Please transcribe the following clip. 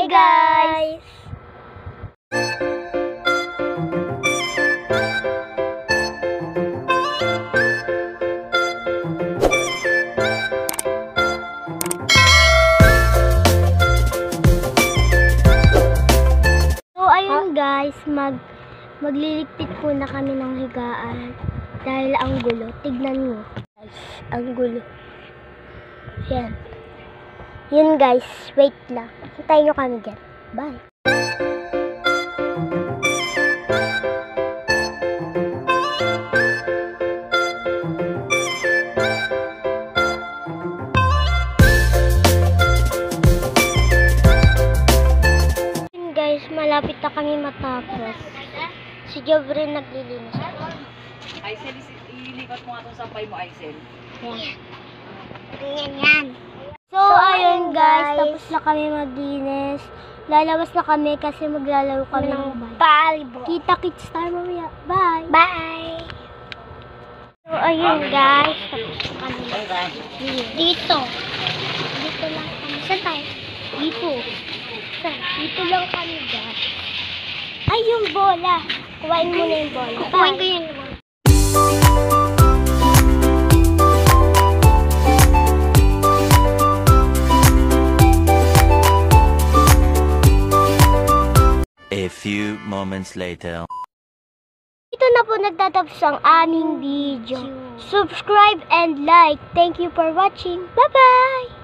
Hi guys! So ayun guys, magliligpit po na kami ng higaan dahil ang gulo. Tignan nyo guys, ang gulo. Yan. Yun guys, wait lang. Hintayin nyo kami dyan. Bye! Yun guys, malapit na kami matapos. Si Jobrin naglilinis. Aisel, ilipat mo nga itong sampay mo, Aisel. Yan. So, ayun guys, tapos na kami maglinis. Lalabas na kami kasi maglalaro kami ng volleyball. Kita-kits tayo mamaya. Bye! Bye! So, ayun guys, tapos na kami. Dito. Dito lang kami. Saan tayo? Dito. Saan? Dito lang kami guys. Ay, yung bola. Kuhain mo na yung bola. Kuhain ko yung bola. A few moments later. Ito na po nagtatapos ang aming video. Subscribe and like. Thank you for watching. Bye-bye!